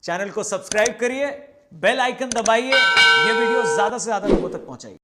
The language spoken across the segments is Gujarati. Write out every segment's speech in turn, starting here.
चैनल को सब्सक्राइब करिए, बेल आइकन दबाइए, ये वीडियो ज्यादा से ज्यादा लोगों तक पहुंचाइए।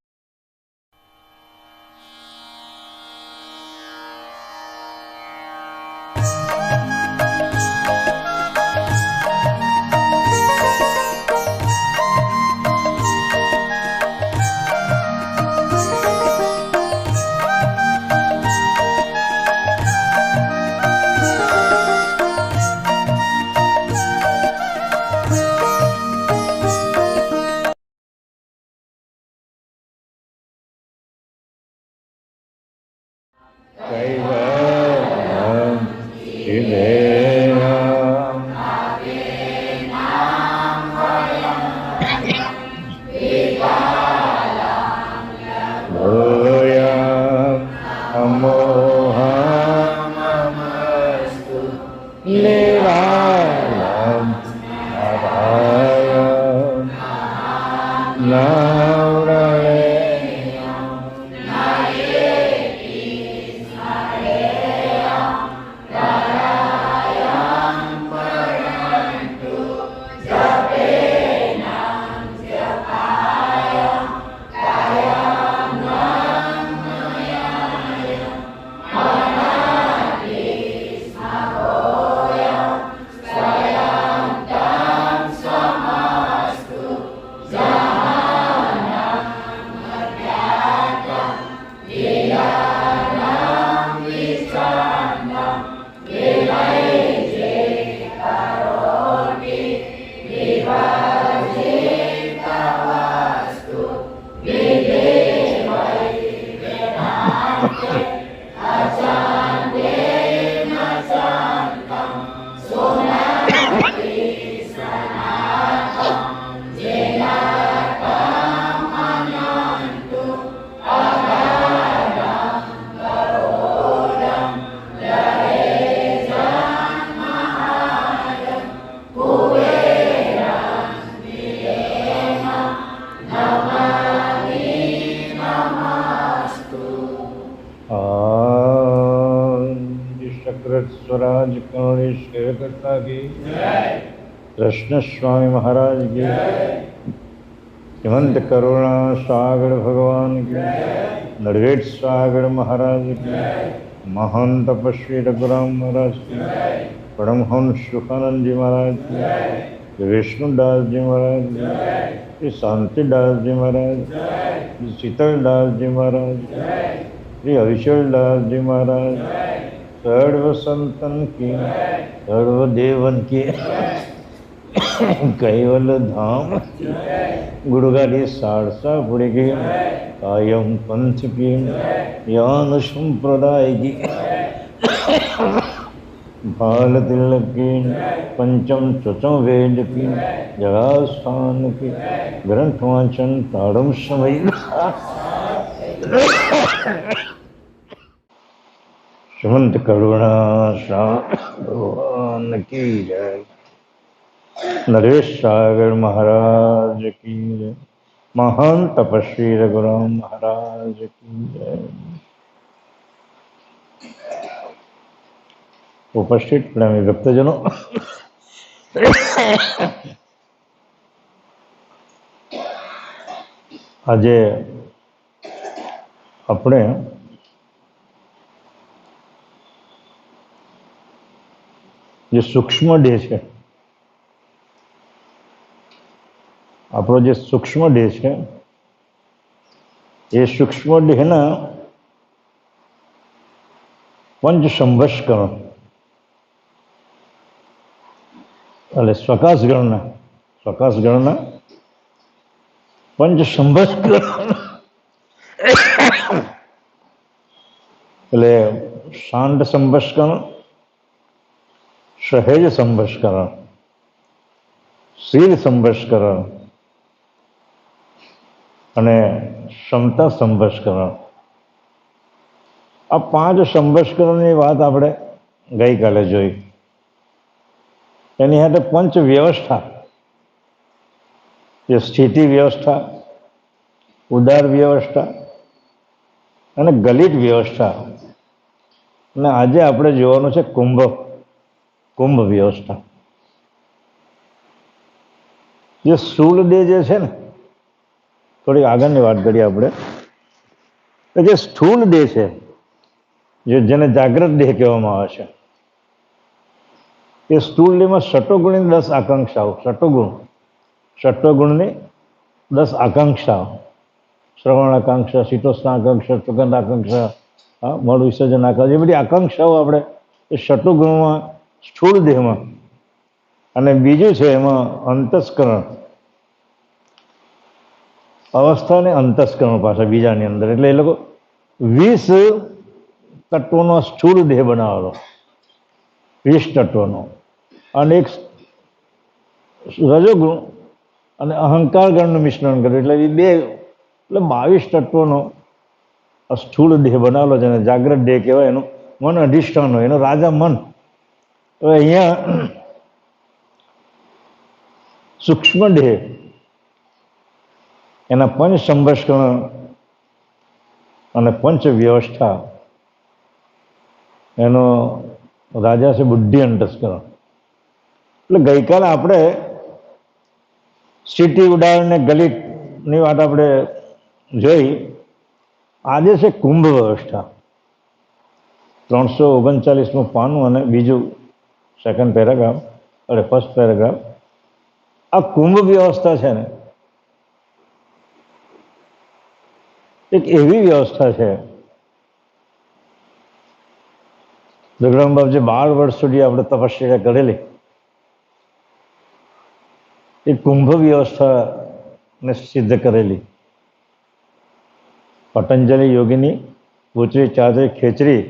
स्वराज कौड़ी शेरकर्ता की कृष्ण स्वामी महाराज की हेमंत करुणा सागर भगवान की नरवेट सागर महाराज की महान तपस्वी रघुराम महाराज की परमहंस सुखानंद जी महाराज की विष्णुदास जी महाराज की शांतिदास जी महाराज की शीतलदास जी महाराज श्री हरिशलदास जी महाराज सर्व संतन की सर्व देवन की कैवल धाम गुरुगारी सारसा पुरी की कायम पंथ की ज्ञान संप्रदाय की बाल तिलक की पंचम चौचम वेद की जगह स्थान की ग्रंथ वाचन प्रारंभ समय हेमंत करुणा भगवान की जय। नरेश सागर महाराज की जय। महान तपस्वी रघुराम महाराज की जय। उपस्थित प्रेमी भक्तजनों, આજે આપણે જે સૂક્ષ્મ દેહ છે, આપણો જે સૂક્ષ્મ દેહ છે એ સૂક્ષ્મ દેહના પંચ સંભસ્કરણ એટલે સ્વકાશગણના પંચ સંભસ્કરણ એટલે શાંત સંભસ્કરણ, સહેજ સંભસ્કરણ, શીલ સંભસ્કરણ અને ક્ષમતા સંભસ્કરણ. આ પાંચ સંભસ્કરણની વાત આપણે ગઈકાલે જોઈ. એની સાથે પંચ વ્યવસ્થા, જે સ્થિતિ વ્યવસ્થા, ઉદાર વ્યવસ્થા અને ગલિત વ્યવસ્થા, અને આજે આપણે જોવાનું છે કુંભ વ્યવસ્થા. જે સ્થૂળ દેહ જે છે ને, થોડી આગળની વાત કરીએ આપણે, કે જે સ્થૂળ દેહ છે, જેને જાગ્રત દેહ કહેવામાં આવે છે, એ સ્થૂળ દેહમાં ષટોગુણની 10 આકાંક્ષાઓ, ષટોગુણની 10 આકાંક્ષાઓ, શ્રવણ આકાંક્ષા, શીતોષ્ણ આકાંક્ષા, સુગંધ આકાંક્ષા, મળ વિસર્જન આકાંક્ષા, એ બધી આકાંક્ષાઓ આપણે એ ષટોગુણમાં સ્થૂળ દેહમાં, અને બીજું છે એમાં અંતસ્કરણ અવસ્થા અને અંતસ્કરણ પાછા બીજાની અંદર, એટલે એ લોકો 20 તત્વોનો સ્થૂળ દેહ બનાવેલો, 20 તત્વોનો, અને એક રજોગુણ અને અહંકાર ગણનું મિશ્રણ કર્યું, એટલે એ બે, એટલે 22 તત્વોનો સ્થૂળ દેહ બનાવેલો છે, અને જાગ્રત દેહ કહેવાય. એનું મન અધિષ્ઠાન હોય, એનો રાજા મન. તો અહીંયા સૂક્ષ્મ દેહ, એના પંચ સંભસ્કરણ અને પંચ વ્યવસ્થા, એનો રાજા છે બુદ્ધિ અંતસ્કરણ. એટલે ગઈકાલે આપણે સીટી ઉડાડ ને ગલિતની વાત આપણે જોઈ. આજે છે કુંભ વ્યવસ્થા, 339મું પાનું અને બીજું સેકન્ડ પેરેગ્રાફ, અરે ફર્સ્ટ પેરેગ્રાફ. આ કુંભ વ્યવસ્થા છે ને, એક એવી વ્યવસ્થા છે, જગદંબ બાપજી 12 વર્ષ સુધી આપણે તપસ્યા કરેલી, એ કુંભ વ્યવસ્થાને સિદ્ધ કરેલી. પતંજલિ યોગીની ભૂચરી ચાચરી ખેચરી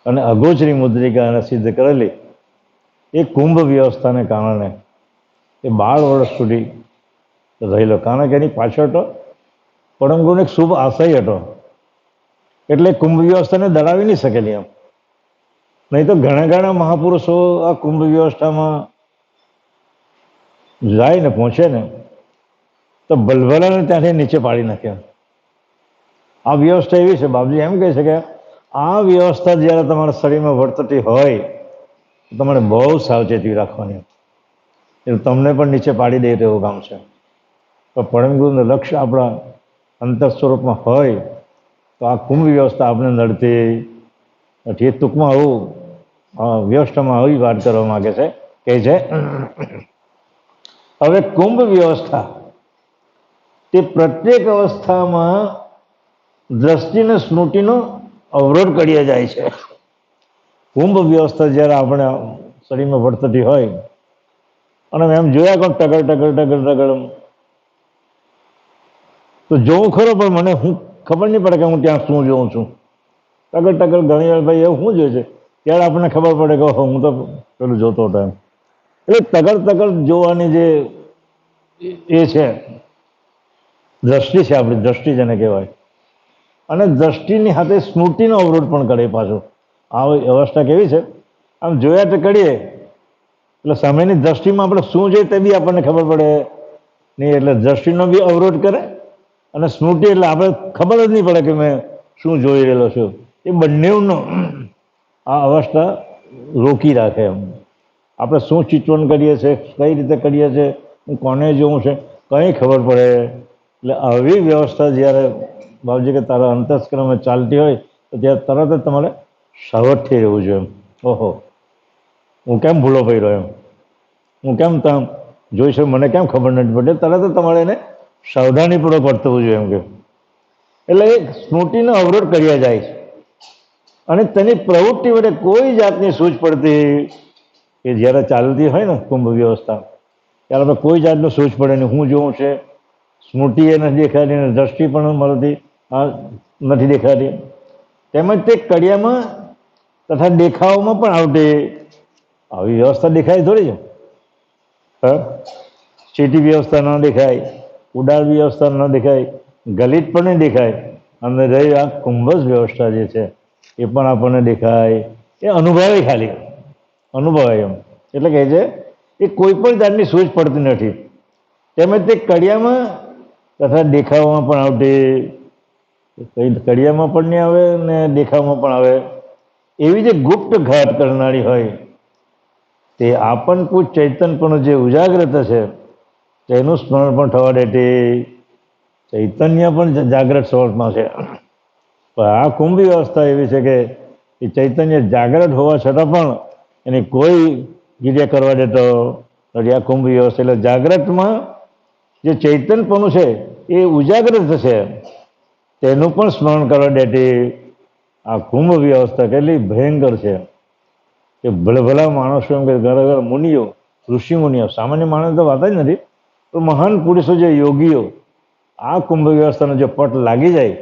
અને અગોચરી મુદ્રિકાને સિદ્ધ કરેલી એ કુંભ વ્યવસ્થાને કારણે એ 12 વર્ષ સુધી રહેલો. કારણ કે એની પાછળ તો પરમ ગુરુનો એક શુભ આશય હતો, એટલે કુંભ વ્યવસ્થાને દડાવી નહીં શકેલી એમ. નહીં તો ઘણા મહાપુરુષો આ કુંભ વ્યવસ્થામાં જાય ને પહોંચે ને તો ભલભલાને ત્યાંથી નીચે પાડી નાખે. આ વ્યવસ્થા એવી છે, બાપજી એમ કહે છે કે આ વ્યવસ્થા જ્યારે તમારા શરીરમાં વર્તતી હોય તો તમારે બહુ સાવચેતી રાખવાની, એટલે તમને પણ નીચે પાડી દે તેવું કામ છે. તો પરમ ગુરુનું લક્ષ્ય આપણા અંતર સ્વરૂપમાં હોય તો આ કુંભ વ્યવસ્થા આપણે નડતી નથી. એ ટૂંકમાં આવું વ્યવસ્થામાં આવી વાત કરવા માગે છે, કહે છે હવે કુંભ વ્યવસ્થા તે પ્રત્યેક અવસ્થામાં દ્રષ્ટિને સ્મૃતિનો અવરોધ કર્યા જાય છે. કુંભ વ્યવસ્થા જ્યારે આપણે શરીરમાં વર્તતી હોય અને એમ જોયા કોણ ટગર તો જોઉં ખરો, પણ મને ખબર નહીં પડે કે હું ત્યાં શું જોઉં છું. ટગર ઘણી વાર ભાઈ એવું શું જોયું છે, ત્યારે આપણને ખબર પડે કે હું તો પેલું જોતો હતો એમ. એટલે ટગર જોવાની જે એ છે દ્રષ્ટિ છે, આપણી દ્રષ્ટિ જેને કહેવાય, અને દ્રષ્ટિની સાથે સ્મૃતિનો અવરોધ પણ કરે પાછો. આ અવસ્થા કેવી છે, આમ જોયા તો કરીએ એટલે સામેની દ્રષ્ટિમાં આપણે શું જોઈએ તે બી આપણને ખબર પડે નહીં, એટલે દ્રષ્ટિનો બી અવરોધ કરે અને સ્મૃતિ એટલે આપણે ખબર જ નહીં પડે કે મેં શું જોઈ રહેલો છું. એ બંનેનો આ અવસ્થા રોકી રાખે એમ. આપણે શું ચિંતન કરીએ છીએ, કઈ રીતે કરીએ છીએ, હું કોને જોઉં છે, કંઈ ખબર પડે. એટલે આવી વ્યવસ્થા જ્યારે બાપજી કે તારા અંતસ્કરણમાં ચાલતી હોય તો ત્યારે તરત જ તમારે સાવધ થઈ રહેવું જોઈએ એમ. ઓહો, હું કેમ ભૂલો પડ્યો એમ, હું કેમ ત્યાં જોઈશું, મને કેમ ખબર નથી પડતી, તરત જ તમારે એને સાવધાનીપૂર્વક વર્તવું જોઈએ એમ કે. એટલે એ સ્મૃતિનો અવરોધ કર્યા જાય છે, અને તેની પ્રવૃત્તિ વડે કોઈ જાતની સૂઝ પડતી કે જ્યારે ચાલતી હોય ને કુંભ વ્યવસ્થા, ત્યારે આપણે કોઈ જાતનું સૂઝ પડે નહીં. હું જોઉં છે, સ્મૃતિ એ નથી દેખાતી, અને દ્રષ્ટિ પણ મળતી નથી દેખાતી. તેમજ તે કડિયામાં તથા દેખાવમાં પણ આવતી આવી વ્યવસ્થા દેખાય થોડી છે. ચીટી વ્યવસ્થા ન દેખાય, ઉડાડ વ્યવસ્થા ન દેખાય, ગલિત પણ નહીં દેખાય, અને રહી આ કુંભજ વ્યવસ્થા જે છે એ પણ આપણને દેખાય. એ અનુભવાય, ખાલી અનુભવાય એમ. એટલે કહે છે એ કોઈ પણ જાતની સૂઝ પડતી નથી. તેમજ તે કડિયામાં તથા દેખાવમાં પણ આવતી, કડિયામાં પણ નહીં આવે ને દેખાવમાં પણ આવે. એવી જે ગુપ્ત ઘાત કરનારી હોય તે આપણ કુછ ચૈતનપણું જે ઉજાગ્રત છે તેનું સ્મરણ પણ થવા દેતી, ચૈતન્ય પણ જાગ્રત સ્વરૂપમાં છે. પણ આ કુંભ વ્યવસ્થા એવી છે કે એ ચૈતન્ય જાગ્રત હોવા છતાં પણ એની કોઈ ક્રિયા કરવા દેતો નથી. આ કુંભ વ્યવસ્થા એટલે જાગ્રતમાં જે ચૈતન્યપણું છે એ ઉજાગ્રત થશે, તેનું પણ સ્મરણ કરવા દેતી આ કુંભ વ્યવસ્થા કેટલી ભયંકર છે કે ભલા માણસો એમ કે ઘર મુનિઓ, ઋષિ મુનિઓ, સામાન્ય માણસ તો વાત જ નથી, તો મહાન પુરુષો જે યોગીઓ આ કુંભ વ્યવસ્થાનો જે પટ લાગી જાય,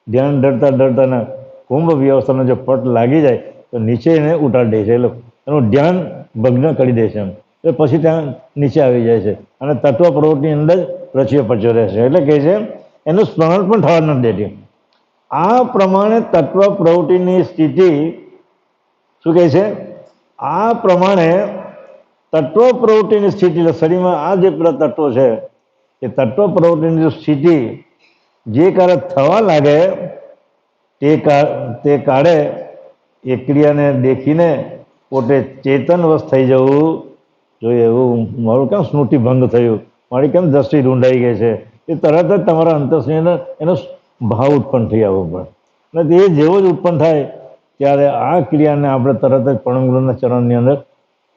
ધ્યાન ધરતા કુંભ વ્યવસ્થાનો જે પટ લાગી જાય તો નીચે એને ઉતારી દે છે. એટલે એનું ધ્યાન ભગ્ન કરી દે છે એમ, એટલે પછી ત્યાં નીચે આવી જાય છે અને તત્વ પ્રવૃત્તિની અંદર રચ્યો પચ્યો રહે છે. એટલે કહે છે એનું સ્મરણ પણ થવા નથી દેતી. આ પ્રમાણે તત્વ પ્રવૃત્તિની સ્થિતિ શું કહે છે? આ પ્રમાણે તત્વ પ્રવૃત્તિની સ્થિતિ એટલે શરીરમાં આ જે પેલા તત્વો છે એ તત્વ પ્રવૃત્તિની સ્થિતિ જે કાળે થવા લાગે તે કાળે એ ક્રિયાને દેખીને પોતે ચેતનવશ થઈ જવું જોઈએ. એવું મારું કેમ સ્મૃતિ ભંગ થયું, મારી કેમ દ્રષ્ટિ રૂંધાઈ ગઈ છે, એ તરત જ તમારા અંતરશ્રી એનો ભાવ ઉત્પન્ન થઈ આવવો પડે. અને એ જેવો જ ઉત્પન્ન થાય ત્યારે આ ક્રિયાને આપણે તરત જ પરમગુરુના ચરણની અંદર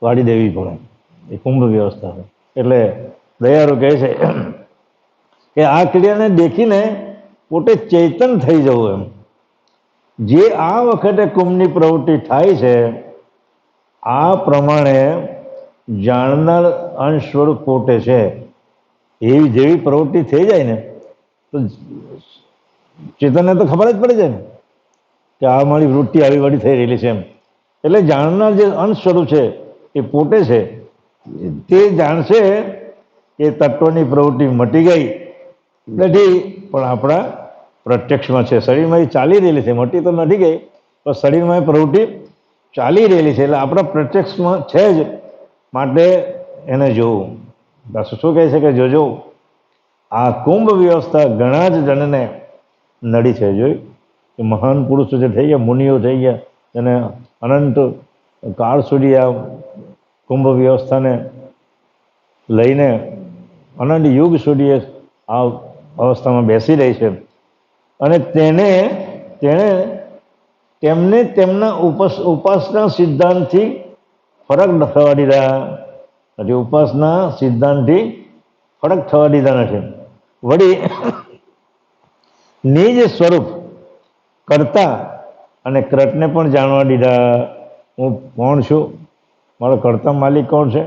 વાળી દેવી પડે. એ કુંભ વ્યવસ્થા છે. એટલે દયાળુ કહે છે કે આ ક્રિયાને દેખીને પોતે ચેતન થઈ જવું એમ. જે આ વખતે કુંભની પ્રવૃત્તિ થાય છે આ પ્રમાણે જાણનાર અંશ સ્વરૂપ પોતે છે એવી જેવી પ્રવૃત્તિ થઈ જાય ને તો ચેતનને તો ખબર જ પડી જાય ને કે આ મારી વૃત્તિ આવી વાળી થઈ રહેલી છે એમ. એટલે જાણનાર જે અંશ સ્વરૂપ છે એ પોતે છે, તે જાણશે કે તત્વની પ્રવૃત્તિ મટી ગઈ નથી પણ આપણા પ્રત્યક્ષમાં છે. શરીરમાં એ ચાલી રહેલી છે, મટી તો નથી ગઈ પણ શરીરમાં એ પ્રવૃત્તિ ચાલી રહેલી છે, એટલે આપણા પ્રત્યક્ષમાં છે જ, માટે એને જોવું. શું કહે છે કે જોજો આ કુંભ વ્યવસ્થા ઘણા જ જણને નડી છે. જોઈ કે મહાન પુરુષો જે થઈ ગયા, મુનિઓ થઈ ગયા, એને અનંત કાળ સુધી આ કુંભ વ્યવસ્થાને લઈને અનંત યુગ સુધી આ અવસ્થામાં બેસી રહી છે અને તેમને તેમના ઉપાસના સિદ્ધાંતથી ફરક થવા દીધા નથી. ઉપાસના સિદ્ધાંતથી ફરક થવા દીધા નથી. વળી નિજ સ્વરૂપ કરતા અને કૃતને પણ જાણવા દીધા. હું કોણ છું, મારો કર્તા માલિક કોણ છે,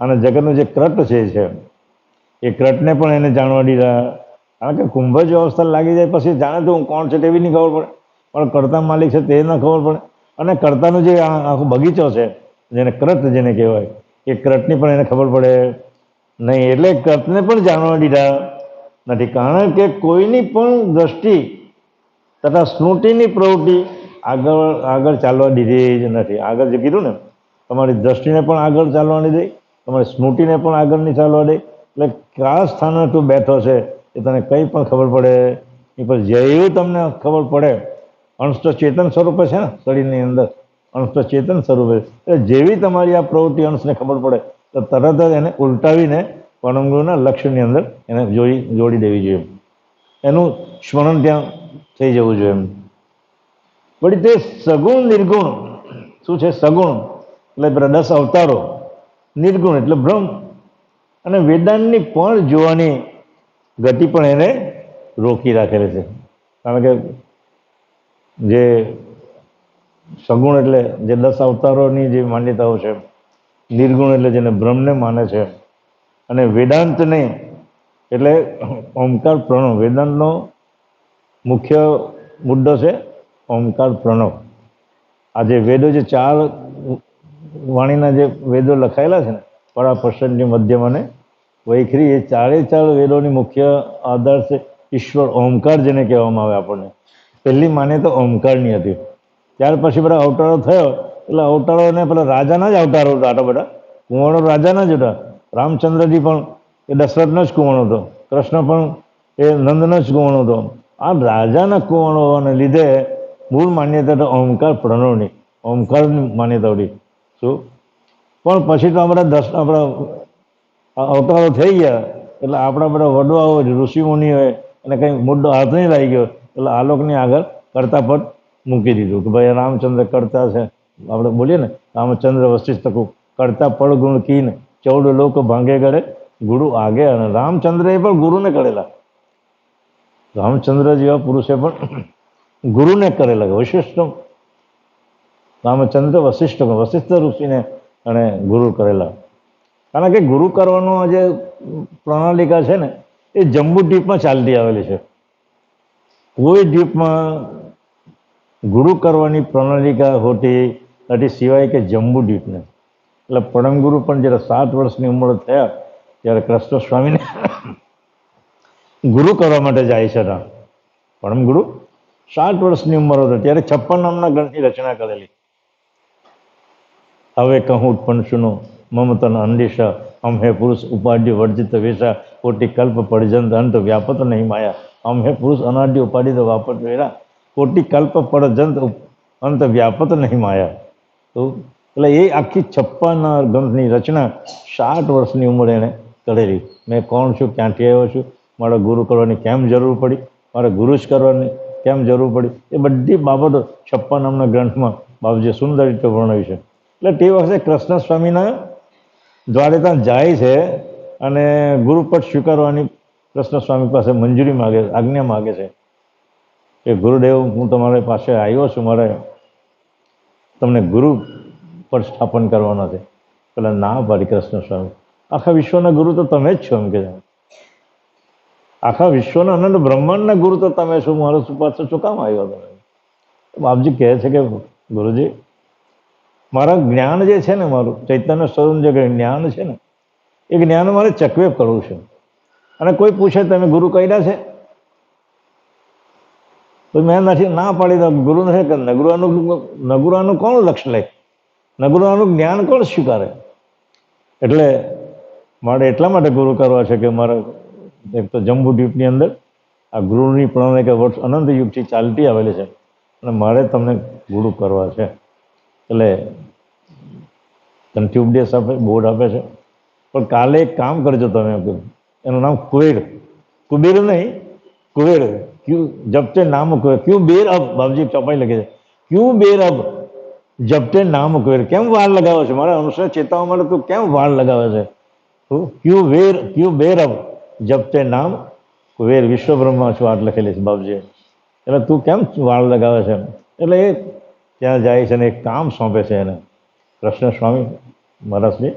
અને જગતનું જે કૃત છે એ કૃતને પણ એને જાણવા દીધા. કારણ કે કુંભ જ વ્યવસ્થા લાગી જાય પછી જાણે તો હું કોણ છે તેવી નહીં ખબર પડે, પણ કર્તા માલિક છે તે ન ખબર પડે. અને કર્તાનું જે આખો બગીચો છે જેને કૃત જેને કહેવાય એ કૃતની પણ એને ખબર પડે નહીં. એટલે કૃતને પણ જાણવા દીધા નથી. કારણ કે કોઈની પણ દ્રષ્ટિ તથા સ્મૃતિની પ્રવૃત્તિ આગળ ચાલવા દીધી જ નથી. આગળ જે કીધું ને, તમારી દ્રષ્ટિને પણ આગળ ચાલવા નહીં દે, તમારી સ્મૃતિને પણ આગળ નહીં ચાલવા દે. એટલે કયા સ્થાને તું બેઠો છે એ તને કંઈ પણ ખબર પડે એ પછી જેવું તમને ખબર પડે, અંશ તો ચેતન સ્વરૂપે છે ને શરીરની અંદર, અંશ તો ચેતન સ્વરૂપે, એટલે જેવી તમારી આ પ્રવૃત્તિ અંશને ખબર પડે તો તરત જ એને ઉલટાવીને પરમગુરુના લક્ષ્યની અંદર એને જોડી દેવી જોઈએ. એનું સ્મરણ ત્યાં થઈ જવું જોઈએ એમ. વળી તે સગુણ નિર્ગુણ શું છે? સગુણ એટલે પેલા 10 અવતારો, નિર્ગુણ એટલે બ્રહ્મ, અને વેદાંતની પણ જોવાની ગતિ પણ એને રોકી રાખેલી છે. કારણ કે જે સગુણ એટલે જે 10 અવતારોની જે માન્યતાઓ છે, નિર્ગુણ એટલે જેને બ્રહ્મને માને છે, અને વેદાંતને એટલે ઓમકાર પ્રણવ. વેદાંતનો મુખ્ય મુદ્દો છે ઓમકાર પ્રણવ. આ જે વેદો, જે 4 વાણીના જે વેદો લખાયેલા છે ને, પરા, પ્રસન્ન, મધ્યમ અને વૈખરી, એ 4 વેદોની મુખ્ય આધાર છે ઈશ્વર, ઓમકાર જેને કહેવામાં આવે. આપણને પહેલી માન્યતા ઓમકારની હતી. ત્યાર પછી બધા અવતારો થયો એટલે અવતારોને પેલા રાજાના જ અવતારો હતા. આટલા બધા કુંવરો રાજાના જ હતા. રામચંદ્રજી પણ એ દશરથનો જ કુંવરો હતો, કૃષ્ણ પણ એ નંદનો જ કુંવરો હતો. આ રાજાના કુંવરોને લીધે મૂળ માન્યતા તો ઓમકાર પ્રણવની, ઓમકારની માન્યતા હતી. શું પણ પછી તો આપણા અવતારો થઈ ગયા એટલે આપણા બધા વડવાઓ ઋષિ મુનિ હોય અને કંઈ મુદ્દો હાથ નહીં લાગી ગયો એટલે આ લોકોની આગળ કરતા પદ મૂકી દીધું કે ભાઈ રામચંદ્ર કરતા છે. આપણે બોલીએ ને રામચંદ્ર વશિષ્ઠ કરતા પડ ગુણ કીને 14 લોક ભાંગે કરે ગુરુ આગે. અને રામચંદ્રએ પણ ગુરુને કરેલા, રામચંદ્ર જેવા પુરુષે પણ ગુરુને કરેલા. વશિષ્ઠ રામચંદ્ર વશિષ્ઠ ઋષિને અને ગુરુ કરેલા. કારણ કે ગુરુ કરવાનો જે પ્રણાલિકા છે ને એ જમ્બુ દ્વીપમાં ચાલતી આવેલી છે. કોઈ દ્વીપમાં ગુરુ કરવાની પ્રણાલિકા હોતી નથી સિવાય કે જમ્બુ દ્વીપને. એટલે પરમ ગુરુ પણ જ્યારે 7 વર્ષની ઉંમર થયા ત્યારે કૃષ્ણ સ્વામીને ગુરુ કરવા માટે જાય છે. પરમ ગુરુ 7 વર્ષની ઉંમર હતી ત્યારે 56 નામના ગ્રંથની રચના કરેલી. હવે કહું ઉત્પન્ન સુનો મમતન અંડિશા હમ હે પુરુષ ઉપાડ્ય વર્જિત વેશા કોટી કલ્પ પડજંત અંત વ્યાપત નહીં માયા. હમ હે પુરુષ અનાડ્ય ઉપાડિત વાપત વેરા કોટી કલ્પ પડજંત અંત વ્યાપત નહીં માયા. તો એટલે એ આખી 56 ગ્રંથની રચના 7 વર્ષની ઉંમરે એણે કરેલી. મેં કોણ છું, ક્યાંથી આવ્યો છું, મારા ગુરુ કરવાની કેમ જરૂર પડી, મારે ગુરુ જ કરવાની કેમ જરૂર પડી, એ બધી બાબતો 56 નામના ગ્રંથમાં બાપજીએ સુંદર રીતે વર્ણવી છે. એટલે તે વખતે કૃષ્ણ સ્વામીના દ્વારે ત્યાં જાય છે અને ગુરુપદ સ્વીકારવાની કૃષ્ણ સ્વામી પાસે મંજૂરી માગે, આજ્ઞા માગે છે કે ગુરુદેવ હું તમારી પાસે આવ્યો છું, મારે તમને ગુરુ પદ સ્થાપન કરવાના છે. પેલા ના પાડી કૃષ્ણ સ્વામી, આખા વિશ્વના ગુરુ તો તમે જ છો એમ કે આખા વિશ્વના અનંત બ્રહ્માંડના ગુરુ તો તમે છો, મારો પાસે શું કામ આવ્યો તમે? બાપજી કહે છે કે ગુરુજી મારા જ્ઞાન જે છે ને, મારું ચૈતન્ય સ્વરૂપ જે જ્ઞાન છે ને એ જ્ઞાન મારે ચકવે કરવું છે. અને કોઈ પૂછે તમે ગુરુ કર્યા છે તો મેં નથી ના પાડી દઉં, ગુરુ નથી કરતા. નગુરાનું કોણ લક્ષ્ય લે, નગુરાનું જ્ઞાન કોણ સ્વીકારે? એટલે મારે એટલા માટે ગુરુ કરવા છે કે મારે એક તો જમ્બુ દ્વીપની અંદર આ ગુરુની પ્રણાલિકા વર્ષ અનંત યુગથી ચાલતી આવેલી છે અને મારે તમને ગુરુ કરવા છે. એટલે તનથી ઉપદેશ આપે, બોર્ડ આપે છે. પણ કાલે એક કામ કરજો તમે, એનું નામ કુબેર, કુબેર નહીં કુબેર, ક્યુ જપતે નામ કુબેર, ક્યુ બેર અબ, બાપજી ચોપાઈ લખે છે ક્યુ બેર અબ જપતે નામ કુબેર. કેમ વાર લગાવે છે મારા અનુસાર ચેતવવા માટે, તું કેમ વાર લગાવે છે? ક્યુ બેર અબ જપતે નામ કુબેર, વિશ્વ બ્રહ્મા છું આટ લખેલી છે બાપજીએ. એટલે તું કેમ વાર લગાવે છે? એટલે એ ત્યાં જાય છે ને એક કામ સોંપે છે એને, કૃષ્ણ સ્વામી મહારાજજી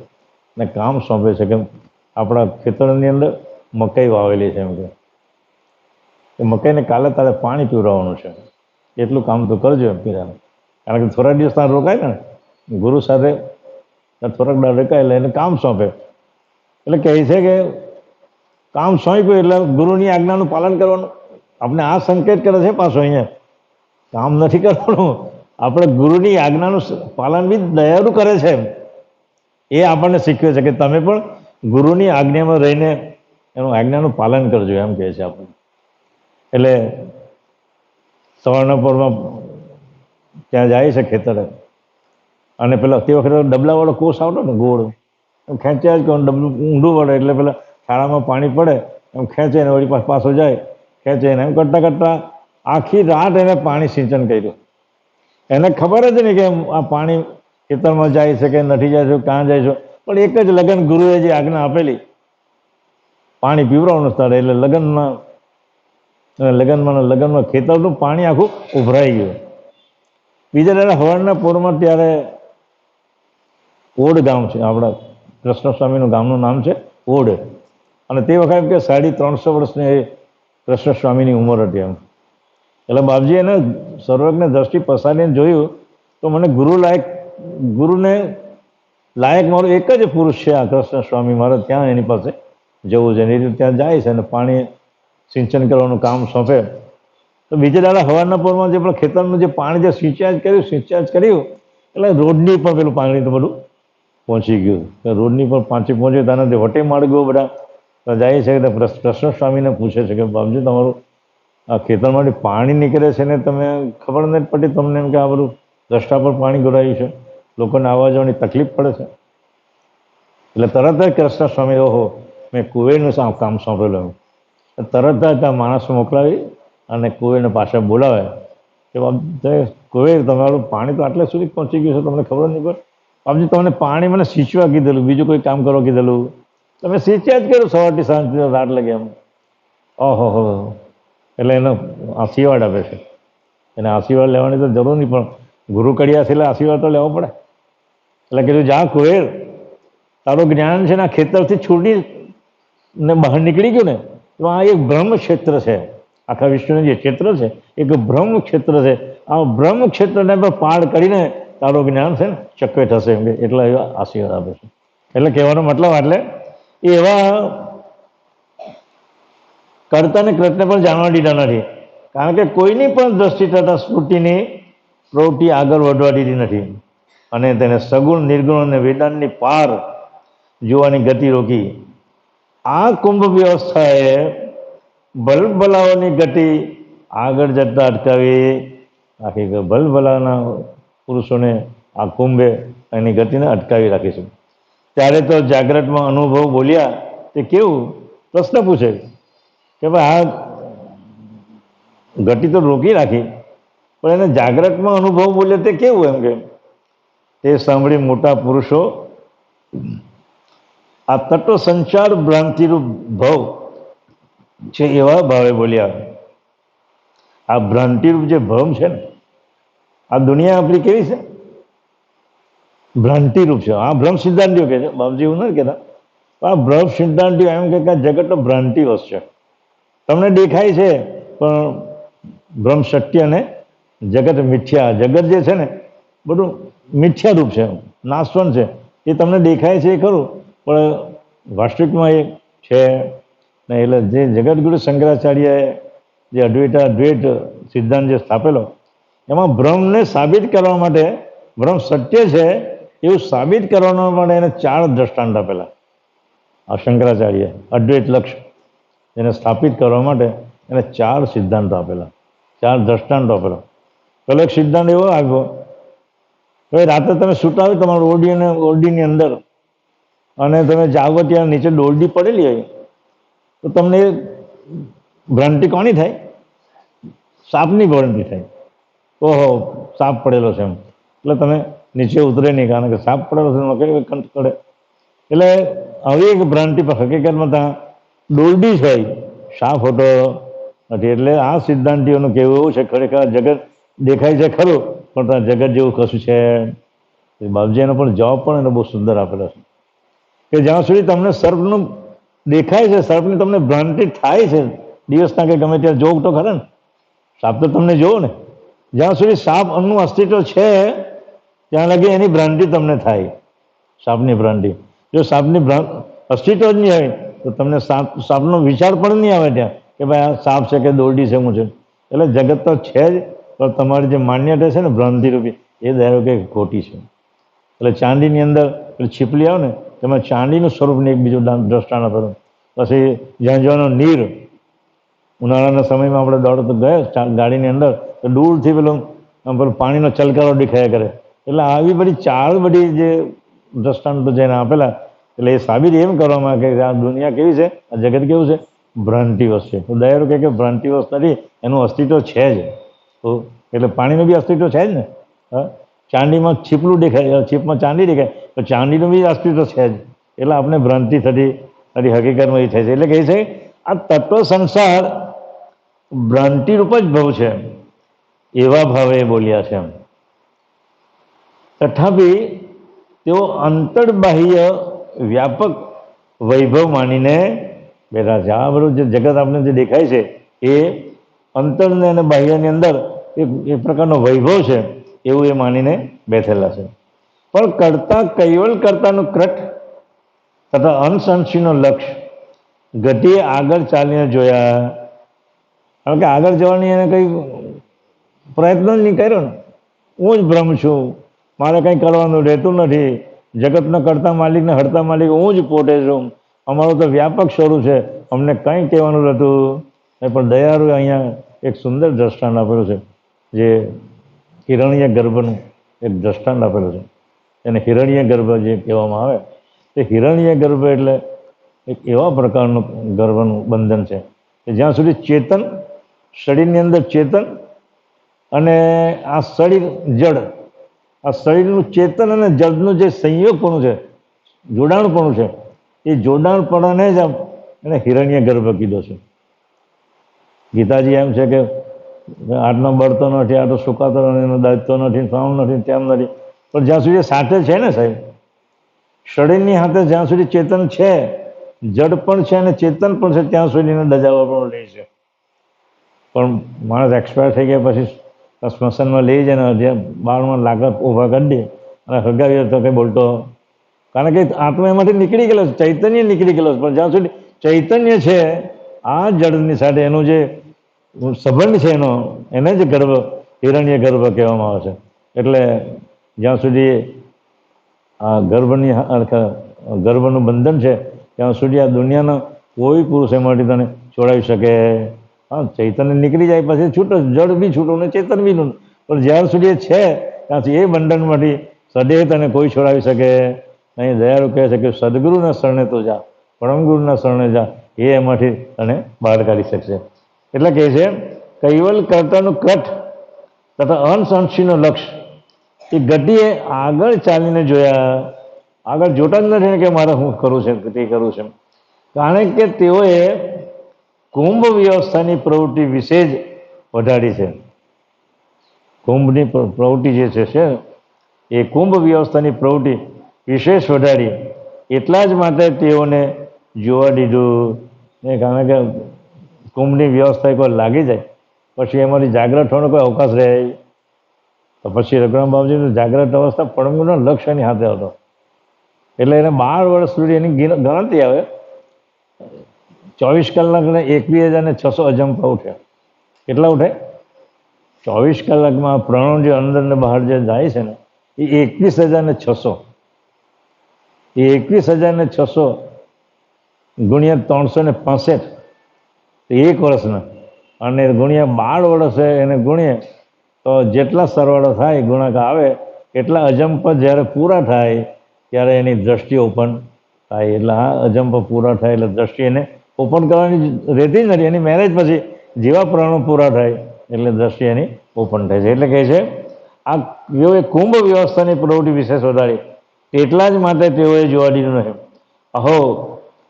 ને કામ સોંપે છે કે આપણા ખેતરની અંદર મકાઈ વાવેલી છે એમ કે એ મકાઈને કાલે તારે પાણી પીવડાવવાનું છે, એટલું કામ તો કરજો એમ કીધા. કારણ કે થોડા દિવસ ત્યાં રોકાય ને ગુરુ સાથે, થોડાક દાડ રોકાય એટલે એને કામ સોંપે. એટલે કહે છે કે કામ સોંપ્યું એટલે ગુરુની આજ્ઞાનું પાલન કરવાનું. આપણે આ સંકેત કરે છે પાછો અહીંયા, કામ નથી કરવાનું, આપણે ગુરુની આજ્ઞાનું પાલન બી દયાળુ કરે છે એ આપણને શીખવે છે કે તમે પણ ગુરુની આજ્ઞામાં રહીને એનું આજ્ઞાનું પાલન કરજો એમ કહે છે આપણને. એટલે સવારના પરમાં ત્યાં જાય છે ખેતરે અને પેલા તે વખતે ડબલાવાળો કોસ આવતો ને ગોળ, એમ ખેંચ્યા જ કહું, ડબલું ઊંડું વળે એટલે પેલા થાળામાં પાણી પડે એમ ખેંચે ને વળી પાછો જાય, ખેંચે ને એમ કરતાં કરતાં આખી રાત એને પાણી સિંચન કર્યું. એને ખબર જ નહીં કે આ પાણી ખેતરમાં જાય છે કે નથી જાય છે, ક્યાં જાય છે, પણ એક જ લગ્ન ગુરુએ જે આજ્ઞા આપેલી પાણી પીવડાવવાનું સ્થળે એટલે લગ્નમાં ખેતરનું પાણી આખું ઉભરાઈ ગયું. બીજા દાડા હવારના પોરમાં ત્યારે ઓડ ગામ છે આપણા કૃષ્ણ સ્વામીનું ગામનું નામ છે ઓડ, અને તે વખતે કે 350 વર્ષની કૃષ્ણ સ્વામીની ઉંમર હતી એમ. એટલે બાપજી એને સર્વજ્ઞ દ્રષ્ટિ પસારીને જોયું તો મને ગુરુને લાયક મારું એક જ પુરુષ છે આ કૃષ્ણ સ્વામી, મારે ત્યાં એની પાસે જવું છે. એ રીતે ત્યાં જાય છે અને પાણી સિંચન કરવાનું કામ સોંપે. તો બીજા દાડા હવારના પોરમાં જે પણ ખેતરનું જે પાણી જે સિંચાઈ કર્યું એટલે રોડની પર પેલું પાણી તો બધું પહોંચી ગયું. રોડની પર પાંચી પહોંચ્યું ત્યાંથી વટે માર્ગો બધા જાય છે. કૃષ્ણ સ્વામીને પૂછે છે કે બાપજી તમારું આ ખેતરમાંથી પાણી નીકળે છે ને તમે ખબર નથી પડતી તમને એમ કે આ બધું રસ્તા પર પાણી ગોરાયું છે, લોકોને આવવા જવાની તકલીફ પડે છે? એટલે તરત જ કૃષ્ણ સ્વામી ઓહો મેં કુવેરનું કામ સોંપેલું. તરત જ ત્યાં માણસ મોકલાવી અને કુવેરને પાછા બોલાવે કે બાપ કુવેર તમારું પાણી તો આટલે સુધી પહોંચી ગયું છે, તમને ખબર નહીં પડે? બાપજી તમને પાણી મને સિંચવા કીધેલું, બીજું કોઈ કામ કરવા કીધેલું, તમે સિંચ્યા જ કર્યું સવારથી સાંજ રાત લગે એમ. ઓહો હો. એટલે એનો આશીર્વાદ આપે છે. એને આશીર્વાદ લેવાની તો જરૂર નહીં, પણ ગુરુ કડિયા છે એટલે આશીર્વાદ તો લેવો પડે. એટલે કીધું જા કુવેર, તારું જ્ઞાન છે ને આ ખેતરથી છૂટી ને બહાર નીકળી ગયું ને તો આ એક બ્રહ્મ ક્ષેત્ર છે. આખા વિશ્વનું જે ક્ષેત્ર છે એક બ્રહ્મ ક્ષેત્ર છે. આ બ્રહ્મ ક્ષેત્રને પણ પાર કરીને તારું જ્ઞાન છે ને ચક્વે થશે એમ કે એટલા એવા આશીર્વાદ આપે છે. એટલે કહેવાનો મતલબ એટલે એવા કર્તાને કૃતને પણ જાણવા દીધા નથી, કારણ કે કોઈની પણ દ્રષ્ટિ તથા સ્ફૂર્તિની પ્રવૃત્તિ આગળ વધવા દીધી નથી અને તેને સગુણ નિર્ગુણ અને વેદાંતની પાર જોવાની ગતિ રોકી. આ કુંભ વ્યવસ્થાએ ભલભલાઓની ગતિ આગળ જતા અટકાવી આખી. ભલભલાના પુરુષોને આ કુંભે એની ગતિને અટકાવી રાખી છે. ત્યારે તો જાગ્રતમાં અનુભવ બોલ્યા તે કેવું પ્રશ્ન પૂછે કે ભાઈ આ ગતિ તો રોકી રાખી પણ એને જાગ્રતમાં અનુભવ બોલ્યા તે કેવું એમ કે. તે સાંભળી મોટા પુરુષો આ તત્વ સંચાર ભ્રાંતિરૂપ ભવ છે એવા ભાવે બોલ્યા. આ ભ્રાંતિરૂપ જે ભવ છે ને, આ દુનિયા આપણી કેવી છે? ભ્રાંતિરૂપ છે. આ ભ્રમ સિદ્ધાંતિઓ કહે છે, બાપજી એવું નથી કહેતા. આ ભ્રમ સિદ્ધાંતિઓ એમ કે જગત તો ભ્રાંતિવશ છે. તમને દેખાય છે પણ ભ્રમ સત્ય અને જગત મિથ્યા. જગત જે છે ને બધું મિથ્યા રૂપ છે, નાશવંત છે. એ તમને દેખાય છે એ ખરું, પણ વાસ્તવિકમાં એ છે ને. એટલે જે જગતગુરુ શંકરાચાર્યએ જે અદ્વૈત સિદ્ધાંત જે સ્થાપેલો એમાં ભ્રમને સાબિત કરવા માટે, ભ્રમ સત્ય છે એવું સાબિત કરવા માટે એને 4 દ્રષ્ટાંત આપેલા. આ શંકરાચાર્ય અદ્વૈત લક્ષ એને સ્થાપિત કરવા માટે એને 4 સિદ્ધાંતો આપેલા, 4 દ્રષ્ટાંતો આપેલા. પહેલો એક સિદ્ધાંત એવો આપ્યો કે રાતે તમે સૂતા હોય તમારું ઓરડીની અંદર અને તમે જાગો ત્યાં નીચે દોરડી પડેલી હોય તો તમને ભ્રાંતિ કોની થાય? સાપની ભ્રાંતિ થાય. ઓહો સાપ પડેલો છે એમ. એટલે તમે નીચે ઉતરે નહીં, કારણ કે સાપ પડેલો છે કઈ કંઠ કરે. એટલે આવી એક ભ્રાંતિ પર હકીકતમાં ત્યાં દોરડી છે, સાપ હોતો નથી. એટલે આ સિદ્ધાંતિઓનું કહેવું એવું છે ખરેખર જગત દેખાય છે ખરું પણ ત્યાં જગત જેવું કશું છે. બાપજી એનો પણ જવાબ પણ એને બહુ સુંદર આપેલો છે કે જ્યાં સુધી તમને સર્પનું દેખાય છે, સર્પની તમને ભ્રાંતિ થાય છે દિવસના કે ગમે ત્યાં જોગ તો ખરા ને, સાપ તો તમને જોવો ને. જ્યાં સુધી સાપ નું અસ્તિત્વ છે ત્યાં લગી એની ભ્રાંતિ તમને થાય, સાપની ભ્રાંતિ. જો સાપની અસ્તિત્વ જ નહીં હોય તો તમને સાપનો વિચાર પણ નહીં આવે ત્યાં કે ભાઈ આ સાપ છે કે દોરડી છે હું છે. એટલે જગત તો છે જ, પણ તમારી જે માન્યતા છે ને ભ્રાંતિરૂપી એ ધારો કે ખોટી છે. એટલે ચાંદીની અંદર છીપલી આવે ને તેમાં ચાંદીનું સ્વરૂપને એક બીજું દ્રષ્ટાંત આપેલું. પછી ઝાંઝવાનો નીર, ઉનાળાના સમયમાં આપણે દોડો તો ગયા ગાડીની અંદર તો દૂરથી પેલું પાણીનો ચલકારો દેખાયા કરે. એટલે આવી બધી 4 બધી જે દ્રષ્ટાંતો જેને આપેલા એટલે એ સાબિત એમ કરવામાં કે આ દુનિયા કેવી છે, આ જગત કેવું છે? ભ્રાંતિવશ છે. તો દયાળુ કહે કે ભ્રાંતિવશ નથી, એનું અસ્તિત્વ છે જ. તો એટલે પાણીનું બી અસ્તિત્વ છે જ ને. ચાંદીમાં છીપલું દેખાય, છીપમાં ચાંદી દેખાય તો ચાંદીનું બી અસ્તિત્વ છે જ. એટલે આપણે ભ્રાંતિ થતી હકીકતમાં એ થાય છે. એટલે કહે છે આ તત્વ સંસાર ભ્રાંતિરૂપ જ ભવ છે એવા ભાવે બોલ્યા છે. તથાપી તેઓ અંતર્બાહ્ય વ્યાપક વૈભવ માનીને બેઠા છે. આ બધું જે જગત આપણે જે દેખાય છે એ અંતરને અને બાહ્યની અંદર એ પ્રકારનો વૈભવ છે એવું એ માનીને બેઠેલા છે. પણ કરતા કૈવલ કરતાનું કૃત તથા અંશંશીનો લક્ષ્ય ગતિએ આગળ ચાલીને જોયા. કારણ કે આગળ જવાની એને કંઈ પ્રયત્ન જ નહીં કર્યો ને. હું જ બ્રહ્મ છું, મારે કંઈ કરવાનું રહેતું નથી, જગતનો કરતા માલિક ને હડતા માલિક હું જ પોતે છું, અમારું તો વ્યાપક સ્વરૂપ છે, અમને કંઈ કહેવાનું રહેતું. પણ દયાળુ અહીંયા એક સુંદર દ્રષ્ટાંત આપેલું છે જે હિરણ્ય ગર્ભનું એક દ્રષ્ટાંત આપેલું છે. એને હિરણ્ય ગર્ભ જે કહેવામાં આવે તે હિરણ્ય ગર્ભ એટલે એક એવા પ્રકારનું ગર્ભનું બંધન છે કે જ્યાં સુધી ચેતન, શરીરની અંદર ચેતન અને આ શરીર જડ, આ શરીરનું ચેતન અને જડનું જે સંયોગપણું છે, જોડાણપણું છે, એ જોડાણપણાને જ એને હિરણ્ય ગર્ભ કીધો છે. ગીતાજી એમ છે કે આટલો બળતો નથી, આટલો સુકાતો નથી, એનો દાજતો નથી, સામ નથી, તેમ નથી, પણ જ્યાં સુધી સાથે છે ને સાહેબ, શરીરની સાથે જ્યાં સુધી ચેતન છે, જડ પણ છે અને ચેતન પણ છે, ત્યાં સુધી એને દજાવવા પણ લે છે. પણ માણસ એક્સપાયર થઈ ગયા પછી સ્મશાનમાં લઈ જાય ને જ્યાં બાળમાં લાકડ ઊભા કરી દે અને હગાવીએ તો કંઈ બોલતો, કારણ કે આત્મા એમાંથી નીકળી ગયેલો છે, ચૈતન્ય નીકળી ગયેલો છે. પણ જ્યાં સુધી ચૈતન્ય છે આ જડની સાથે એનું જે સંબંધ છે એનો, એને જ ગર્ભ, હિરણ્ય ગર્ભ કહેવામાં આવે છે. એટલે જ્યાં સુધી આ ગર્ભનું બંધન છે ત્યાં સુધી આ દુનિયાનો કોઈ પુરુષ એમાંથી તને છોડાવી શકે. હા, ચૈતન્ય નીકળી જાય પછી છૂટો, જડ બી છૂટું ને ચેતન બી છૂટું, પણ જ્યાં સુધી એ છે ત્યાંથી એ બંધનમાંથી સદૈવ તને કોઈ છોડાવી શકે નહીં. દયાળુ કહે છે કે સદગુરુના શરણે તો જા, પરમગુરુના શરણે જા, એ એમાંથી તને બહાર કાઢી શકશે. એટલે કહે છે કૈવલ કર્તાનું કટ તથા અંશ અંશીનું લક્ષ, એ ગતિએ આગળ ચાલીને જોયા, આગળ જોતા જ નથી કે મારે શું કરવું છે, તે કરવું છે, કારણ કે તેઓએ કુંભ વ્યવસ્થાની પ્રવૃત્તિ વિશે જ વધારી છે. કુંભની પ્રવૃત્તિ જે છે એ કુંભ વ્યવસ્થાની પ્રવૃત્તિ વિશેષ વધારી, એટલા જ માટે તેઓને જોવા દીધું. કારણ કે કુંભની વ્યવસ્થા કોઈ લાગી જાય પછી એમાંથી જાગ્રત થવાનો કોઈ અવકાશ રહે તો પછી રઘુરામ બાપજીનું જાગ્રત અવસ્થા પડમુના લક્ષ્યની હાથે હતો. એટલે એને 12 વર્ષ સુધી એની ગણતરી આવે, 24 કલાકને 21,600 અજંપા ઉઠ્યા. કેટલા ઉઠે? 24 કલાકમાં પ્રણવ જે અંદર ને બહાર જે જાય છે ને એ 21,600, એ 21,600 ગુણ્યા 365 એક વર્ષના, અને ગુણ્યા 12 વર્ષે એને ગુણીએ તો જેટલા સરવાળો થાય, ગુણાકાર આવે એટલા અજંપા જ્યારે પૂરા થાય ત્યારે એની દ્રષ્ટિ ઓપન થાય. એટલે આ અજંપા પૂરા થાય એટલે દ્રષ્ટિ એને ઓપન કરવાની રહેતી જ નથી. એની મેરેજ પછી જેવા પ્રાણો પૂરા થાય એટલે દ્રષ્ટિ એની ઓપન થાય છે. એટલે કહે છે આ તેઓએ કુંભ વ્યવસ્થાની પ્રવૃત્તિ વિશેષ વધારી, એટલા જ માટે તેઓએ જોવા દીધું નથી. અહો,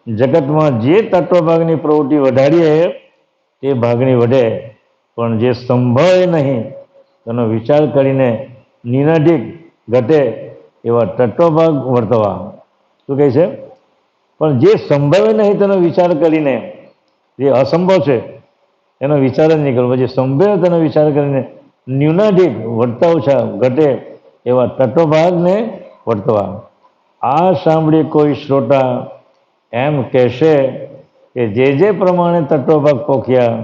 જગતમાં જે તત્વભાગની પ્રવૃત્તિ વધારીએ તે ભાગની વધે, પણ જે સંભળે નહીં તેનો વિચાર કરીને નિરધિક ઘટે એવા તત્વભાગ વર્તવા. શું કહે છે? પણ જે સંભવે નહીં તેનો વિચાર કરીને, જે અસંભવ છે એનો વિચાર જ નહીં કરવો, જે સંભવ તેનો વિચાર કરીને ન્યૂનાધિક વધતા ઓછા ઘટે એવા તત્વભાગને વર્તવા. આ સાંભળી કોઈ શ્રોતા એમ કહેશે કે જે પ્રમાણે તત્વભાગ પોખ્યા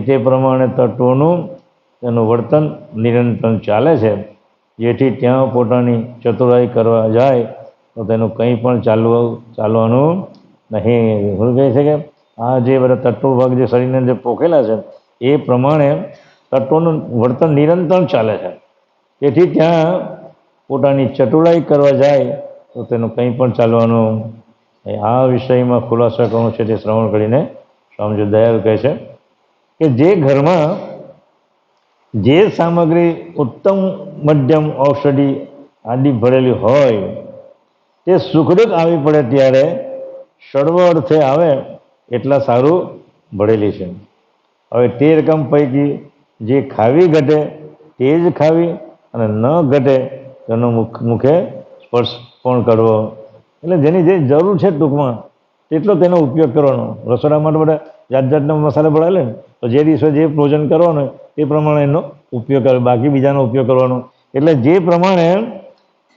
તે પ્રમાણે તત્વોનું તેનું વર્તન નિરંતર ચાલે છે, જેથી ત્યાં પોતાની ચતુરાઈ કરવા જાય તો તેનું કંઈ પણ ચાલવાનું નહીં. શું કહે છે કે આ જે બધા તત્વભાગ જે શરીરની અંદર પોખેલા છે એ પ્રમાણે તત્વોનું વર્તન નિરંતર ચાલે છે, તેથી ત્યાં પોતાની ચતુરાઈ કરવા જાય તો તેનું કંઈ પણ ચાલવાનું. આ વિષયમાં ખુલાસા કરવું છે તે શ્રવણ કરીને સ્વામીજી દયાળ કહે છે કે જે ઘરમાં જે સામગ્રી ઉત્તમ મધ્યમ ઔષધિ આદિ ભરેલી હોય તે સુખદુઃખ આવી પડે ત્યારે સર્વ અર્થે આવે એટલા સારું ભરેલી છે. હવે તે રકમ પૈકી જે ખાવી ઘટે તે જ ખાવી અને ન ઘટે તેનો મુખે સ્પર્શ પણ કરવો. એટલે જેની જે જરૂર છે ટૂંકમાં તેટલો તેનો ઉપયોગ કરવાનો. રસોડા માટે બધા જાત જાતના મસાલા ભરાયેલા ને તો જે દિવસે જે ભોજન કરવાનું તે પ્રમાણે એનો ઉપયોગ કરે, બાકી બીજાનો ઉપયોગ કરવાનો. એટલે જે પ્રમાણે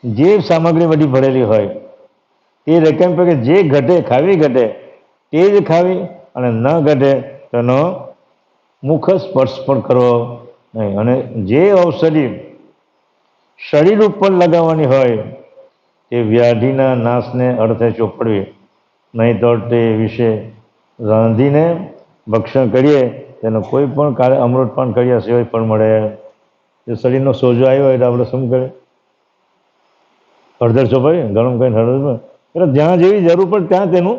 જે સામગ્રી બધી ભરેલી હોય તે રકમ પૈકી જે ઘટે, ખાવી ઘટે તે જ ખાવી અને ન ઘટે તેનો મુખ સ્પર્શ પણ કરવો નહીં. અને જે ઔષધિ શરીર ઉપર લગાવવાની હોય તે વ્યાધિના નાશને અર્થે ચોપડવી, નહીં તો તે વિશે રાંધીને ભક્ષણ કરીએ તેનો કોઈ પણ કાર્ય અમૃતપાન કર્યા સિવાય પણ મળે. જો શરીરનો સોજો આવ્યો હોય તો આપણે શું કરીએ? હળદર ચોપાવીએ, ગરમ કરીને હળદર, એટલે જ્યાં જેવી જરૂર પડે ત્યાં તેનું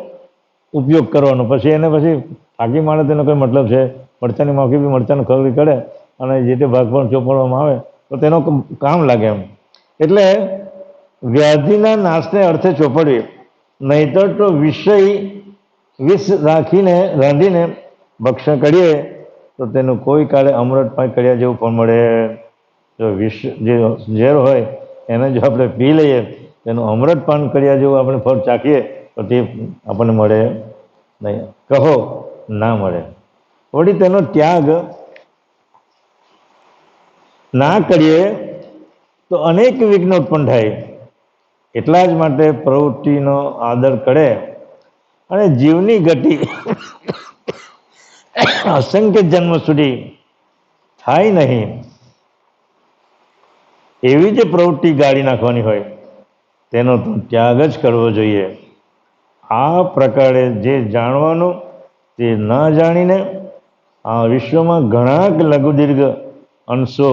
ઉપયોગ કરવાનો. પછી એને પછી થાકી મારે તેનો કોઈ મતલબ છે? મરચાંની માખી બી મરચાંનો ખવડી કરે અને જે તે ભાગ પણ ચોપડવામાં આવે તો તેનો કામ લાગે એમ. એટલે વ્યાધિના નાશને અર્થે ચોપડવી, નહીતર તો વિષ રાંધીને ભક્ષણ કરીએ તો તેનું કોઈ કાળે અમૃત પાક કર્યા જેવું પણ મળે. જો વિષ જે ઝેર હોય એને જો આપણે પી લઈએ તેનું અમૃત પાન કર્યા જેવું આપણે ફળ ચાખીએ તો તે આપણને મળે નહીં. કહો ના મળે. વળી તેનો ત્યાગ ના કરીએ તો અનેક વિઘ્નો ઉત્પન્ન થાય. એટલા જ માટે પ્રવૃત્તિનો આદર કરે અને જીવની ગતિ અસંખ્ય જન્મ સુધી થાય નહીં એવી જે પ્રવૃત્તિ ગાળી નાખવાની હોય તેનો તો ત્યાગ જ કરવો જોઈએ. આ પ્રકારે જે જાણવાનું તે ન જાણીને આ વિશ્વમાં ઘણા લઘુ દીર્ઘ અંશો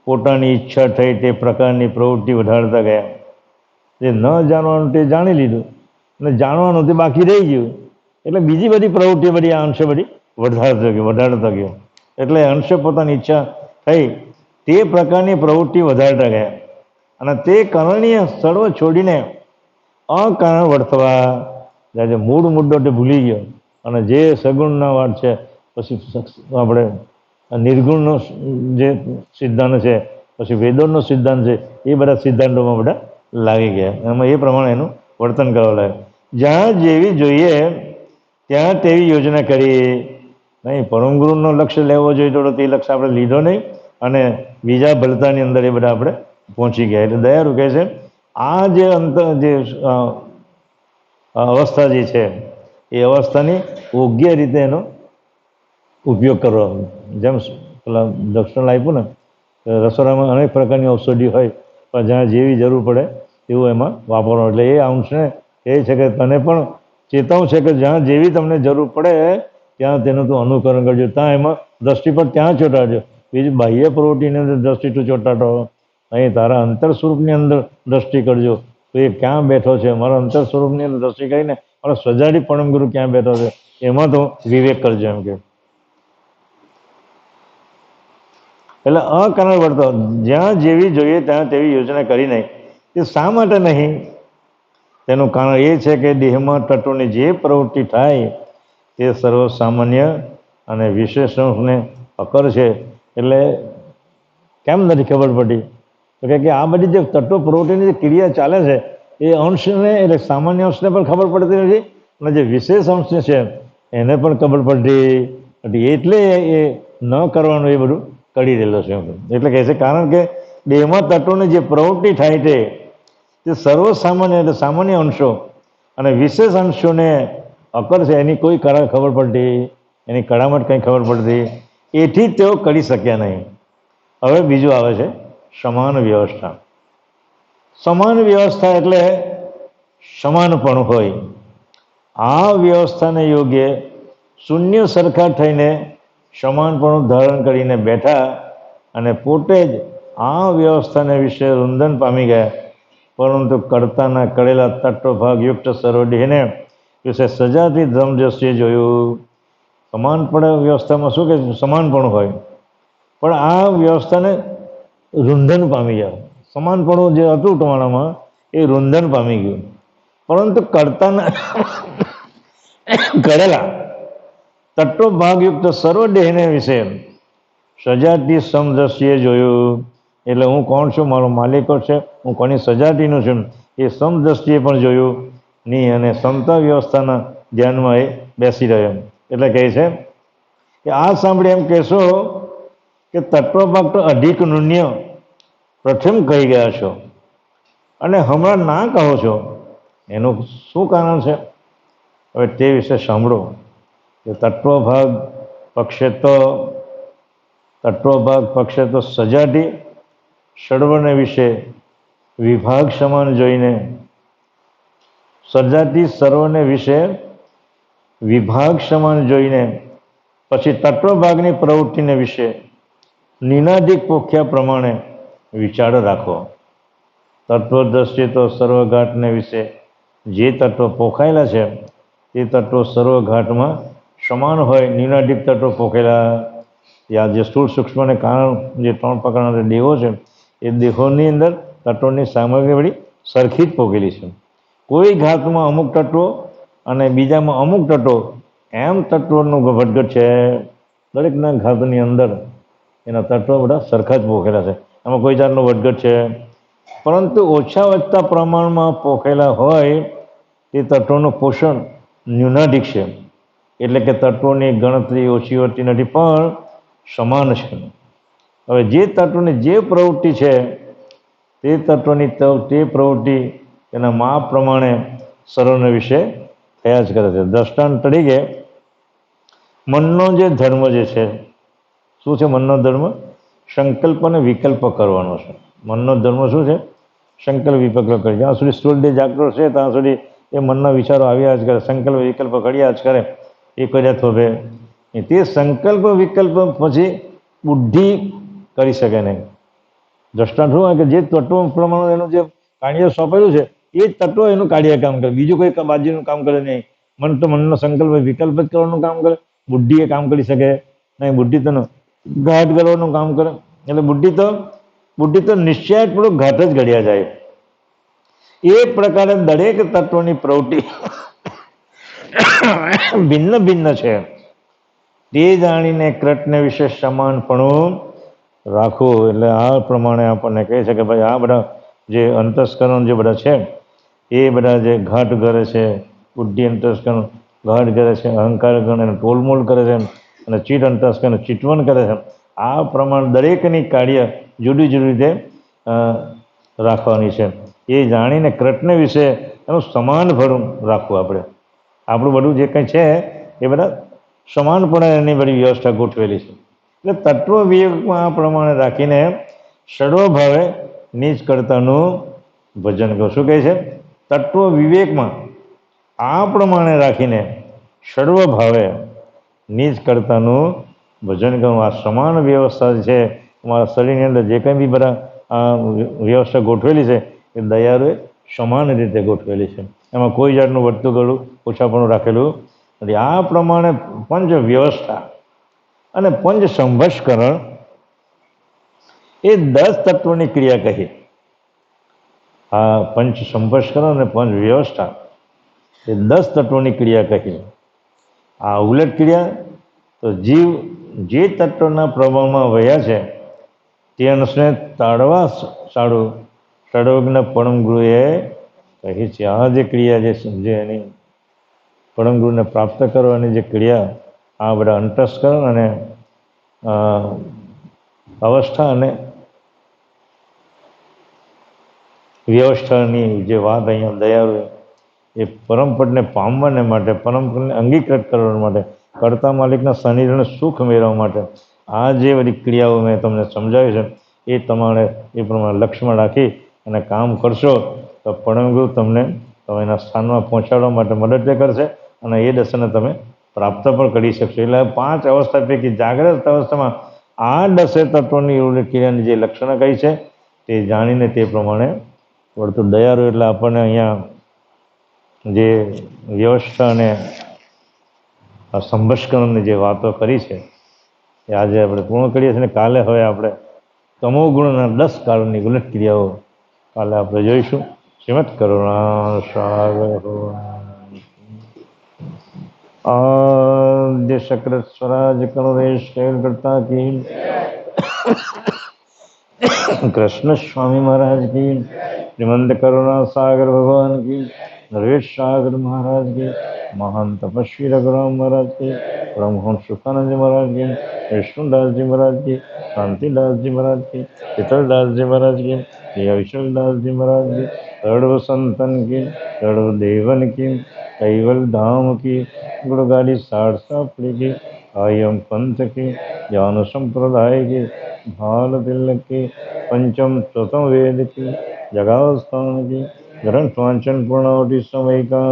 પોતાની ઈચ્છા થઈ તે પ્રકારની પ્રવૃત્તિ વધારતા ગયા. જે ન જાણવાનું તે જાણી લીધું અને જાણવાનું તે બાકી રહી ગયું. એટલે બીજી બધી પ્રવૃત્તિ બધી આ અંશે બધી વધારતા ગયો. એટલે અંશે પોતાની ઈચ્છા થઈ તે પ્રકારની પ્રવૃત્તિ વધારતા ગયા અને તે કરણીય સર્વ છોડીને અકારણ વર્તવા જ્યારે મૂળ મુદ્દો તે ભૂલી ગયો અને જે સગુણના વાત છે પછી આપણે નિર્ગુણનો જે સિદ્ધાંત છે પછી વેદોનો સિદ્ધાંત છે એ બધા સિદ્ધાંતોમાં બધા લાગી ગયા. એમાં એ પ્રમાણે એનું વર્તન કરવા લાગે. જ્યાં જેવી જોઈએ ત્યાં તેવી યોજના કરી નહીં. પરમ ગુરુનો લક્ષ્ય લેવો જોઈએ તો તે લક્ષ્ય આપણે લીધો નહીં અને બીજા ભલતાની અંદર એ બધા આપણે પહોંચી ગયા. એટલે દયાળુ કહે છે આ જે અવસ્થા જે છે એ અવસ્થાની યોગ્ય રીતે એનો ઉપયોગ કરવો. જેમ પેલા દક્ષિણ આપ્યું ને રસોડામાં અનેક પ્રકારની ઔષધિ હોય પણ જ્યાં જેવી જરૂર પડે એવું એમાં વાપરવાનું. એટલે એ અંશને એ છે કે તને પણ ચેતવું છે કે જ્યાં જેવી તમને જરૂર પડે ત્યાં તેનું તું અનુકરણ કરજો. ત્યાં એમાં દ્રષ્ટિ પર ત્યાં ચોંટાડજો. બીજી બાહ્ય પ્રવૃત્તિની અંદર દ્રષ્ટિ તું ચોંટાડો અહીં તારા અંતર સ્વરૂપની અંદર દ્રષ્ટિ કરજો. તો એ ક્યાં બેઠો છે મારા અંતર સ્વરૂપની અંદર દ્રષ્ટિ કરીને મારો સજાડી પરમ ગુરુ ક્યાં બેઠો છે એમાં તો વિવેક કરજો એમ કે. એટલે અકારણ વર્તો જ્યાં જેવી જોઈએ ત્યાં તેવી યોજના કરી નહીં. એ શા માટે નહીં? તેનું કારણ એ છે કે દેહમાં તત્વોની જે પ્રવૃત્તિ થાય તે સર્વ સામાન્ય અને વિશેષણને અકર છે. એટલે કેમ નથી ખબર પડી? તો કે આ બધી જે તત્વ પ્રવૃત્તિની જે ક્રિયા ચાલે છે એ અંશને એટલે સામાન્ય અંશને પણ ખબર પડતી નથી અને જે વિશેષ અંશ છે એને પણ ખબર પડતી એટલે એ ન કરવાનું એ બધું કરી રહેલો છે. એટલે કહે છે કારણ કે દેહમાં તત્વોની જે પ્રવૃત્તિ થાય છે તે સર્વ સામાન્ય એટલે સામાન્ય અંશો અને વિશેષ અંશોને અકર છે એની કોઈ કળા ખબર પડતી એની કળામત કંઈ ખબર પડતી એથી જ તેઓ કરી શક્યા નહીં. હવે બીજું આવે છે સમાન વ્યવસ્થા. સમાન વ્યવસ્થા એટલે સમાનપણું હોય. આ વ્યવસ્થાને યોગ્ય શૂન્ય સરખા થઈને સમાનપણું ધારણ કરીને બેઠા અને પોતે જ આ વ્યવસ્થાને વિશે રૂંધન પામી ગયા. પરંતુ કર્તાના કરેલા તત્વભાગયુક્ત સર્વદેહને વિશે સજાથી ધર્મદ્રષ્ટિએ જોયું. સમાનપણ વ્યવસ્થામાં શું કે સમાનપણું હોય પણ આ વ્યવસ્થાને રૂંધન પામી જાય. સમાનપણું જે હતું તમારામાં એ રૂંધન પામી ગયું. પરંતુ કર્તાના કરેલા તત્વભાગયુક્ત સર્વદેહને વિશે સજાતી સમદ્રષ્ટિએ જોયું. એટલે હું કોણ છું, મારો માલિકો છે, હું કોની સજાતીનું છું એ સમદ્રષ્ટિએ પણ જોયું નહીં અને સમતા વ્યવસ્થાના ધ્યાનમાં એ બેસી રહ્યો. એટલે કહે છે કે આ સાંભળી એમ કહેશો કે તત્વભાગ તો અધિક નુન્ય પ્રથમ કહી ગયા છો અને હમણાં ના કહો છો. એનું શું કારણ છે? હવે તે વિશે સાંભળો કે તત્વભાગ પક્ષે તો સજાતી સર્વને વિશે વિભાગ સમાન જોઈને સજાતી સર્વને વિશે વિભાગ સમાન જોઈને પછી તત્વભાગની પ્રવૃત્તિને વિશે નિનાદિક પોખ્યા પ્રમાણે વિચાર રાખો. તત્વદ્રષ્ટિ તો સર્વઘાટને વિશે જે તત્વ પોખાયેલા છે એ તત્વો સર્વ ઘાટમાં સમાન હોય. ન્યુનાધિક તત્વો પોખેલા, ત્યાં જે સ્થૂળ સૂક્ષ્મ અને કારણ જે 3 પ્રકારના દેહો છે એ દેહોની અંદર તત્વોની સામગ્રી વળી સરખી જ પોકેલી છે. કોઈ ઘાતમાં અમુક તત્વો અને બીજામાં અમુક તત્વો, એમ તત્વોનું વધઘટ છે. દરેકના ઘાતની અંદર એના તત્વો બધા સરખા જ પોખેલા છે, એમાં કોઈ જાતનો વધઘટ છે. પરંતુ ઓછા વધતા પ્રમાણમાં પોખેલા હોય તે તત્વોનું પોષણ ન્યૂનાધિક છે, એટલે કે તત્વોની ગણતરી ઓછી હોતી નથી પણ સમાન છે. હવે જે તત્વની જે પ્રવૃત્તિ છે તે તત્વની તે પ્રવૃત્તિ તેના માપ પ્રમાણે સર્વને વિશે થયા જ કરે છે. દ્રષ્ટાંત તરીકે મનનો જે ધર્મ જે છે, શું છે મનનો ધર્મ? સંકલ્પ અને વિકલ્પ કરવાનો છે. મનનો ધર્મ શું છે? સંકલ્પ વિકલ્પ કરે. જ્યાં સુધી સ્થૂળ દેહ જાગૃત છે ત્યાં સુધી એ મનના વિચારો આવ્યા જ કરે, સંકલ્પ વિકલ્પ ઘડ્યા જ કરે, એ કર્યા થોભે. તે સંકલ્પ વિકલ્પ પછી બુદ્ધિ કરી શકે નહીં. દ્રષ્ટાંત શું હોય કે જે તત્વો પ્રમાણે એનું જે કાર્ય સોંપેલું છે એ જ તત્વો એનું કાર્ય કામ કરે, બીજું કોઈ બાજુનું કામ કરે નહીં. મન તો મનનો સંકલ્પ વિકલ્પ જ કરવાનું કામ કરે, બુદ્ધિ એ કામ કરી શકે નહીં. બુદ્ધિ તો ઘાટ કરવાનું કામ કરે, એટલે બુદ્ધિ તો નિશ્ચયપૂર્વક ઘાટ જ ઘડ્યા જાય. એ પ્રકારે દરેક તત્વની પ્રવૃત્તિ ભિન્ન ભિન્ન છે. તે જાણીને કૃતને વિશે સમાનપણું રાખવું. એટલે આ પ્રમાણે આપણને કહે છે કે ભાઈ આ બધા જે અંતસ્કરણ જે બધા છે એ બધા જે ઘાટ કરે છે, બુદ્ધિ અંતસ્કરણ ઘાટ કરે છે, અહંકાર ગણ એને ટોલમોલ કરે છે, અને ચિત્ત અંતસ્કરણ ચિતવન કરે છે. આ પ્રમાણે દરેકની કાર્ય જુદી જુદી રીતે રાખવાની છે. એ જાણીને કૃતને વિશે એનું સમાનપણું રાખવું. આપણું બધું જે કંઈ છે એ બધા સમાનપણે એની બધી વ્યવસ્થા ગોઠવેલી છે. એટલે તત્વ વિવેકમાં આ પ્રમાણે રાખીને સર્વભાવે નીચ કર્તાનું ભજન કરો. શું કહે છે? તત્વ વિવેકમાં આ પ્રમાણે રાખીને સર્વભાવે નીચ કર્તાનું ભજન કરવું. આ સમાન વ્યવસ્થા છે અમારા શરીરની અંદર જે કંઈ બી બધા વ્યવસ્થા ગોઠવેલી છે એ દયાળુએ સમાન રીતે ગોઠવેલી છે, એમાં કોઈ જાતનું વધતું ગળું ઓછાપણું રાખેલું નથી. આ પ્રમાણે પંચ વ્યવસ્થા અને પંચ સંભસ્કરણ એ 10 તત્વોની ક્રિયા કહી. આ પંચ સંભસ્કરણ અને પંચ વ્યવસ્થા એ 10 તત્વોની ક્રિયા કહી. આ ઉલટ ક્રિયા તો જીવ જે તત્વના પ્રભાવમાં વહ્યા છે તે અનુસારે તાળવા સાડું સર્વજ્ઞ પરમ ગુરુએ કહી છે. આ જે ક્રિયા જે એની પરમ ગુરુને પ્રાપ્ત કરવાની જે ક્રિયા, આ બધા અંતસ્કરણ અને અવસ્થા અને વ્યવસ્થાની જે વાત અહીંયા દયાળુ એ પરમપદને પામવાને માટે, પરમપદને અંગીકૃત કરવા માટે, કર્તા માલિકના સાનિધ્યને સુખ મેળવવા માટે આ જે બધી ક્રિયાઓ મેં તમને સમજાવી છે એ તમારે એ પ્રમાણે લક્ષ્યમાં રાખી અને કામ કરશો તો પરમગુરુ તમને એના સ્થાનમાં પહોંચાડવા માટે મદદ કરશે અને એ દર્શનને તમે પ્રાપ્ત પણ કરી શકશો. એટલે 5 અવસ્થા પૈકી જાગ્રત અવસ્થામાં આ 10 તત્વોની ક્રિયાની જે લક્ષણો કહી છે તે જાણીને તે પ્રમાણે વર્તું. દયાળુ એટલે આપણને અહીંયા જે વ્યવસ્થા અને સંભસ્કરણની જે વાતો કરી છે એ આજે આપણે પૂર્ણ કરીએ છીએ. કાલે હવે આપણે તમો ગુણના 10 કાળની ઉલટ ક્રિયાઓ કાલે આપણે જોઈશું. શ્રીમદ કરુણા સાગર આદ્ય સક્રત સ્વરાજ કરુણેશ કેલ કરતા કી, કૃષ્ણ સ્વામી મહારાજ કી, શ્રીમંત કરુણા સાગર ભગવાન કી, નરેશ સાગર મહારાજ કી, મહાન તપસ્વી રઘુરામ મહારાજ કી, પરમહંસ સુખાનંદ મહારાજ કી, વિષ્ણુદાસજી મહારાજ કી, શાંતિદાસજી મહારાજ કી, શીતલદાસજી મહારાજ કી, વિશલદાસજી મહારાજ કી, સર્વ સંતન કી, સર્વ દેવન કી, कैवल धाम की, गुरुगाड़ी साड़ी की, आयम पंथ की, ज्ञान संप्रदाय की, भाल तिलक की, पंचम चौथम वेद की, जगावस्थान की, ग्रंथ वांचन पूर्णावधि समय का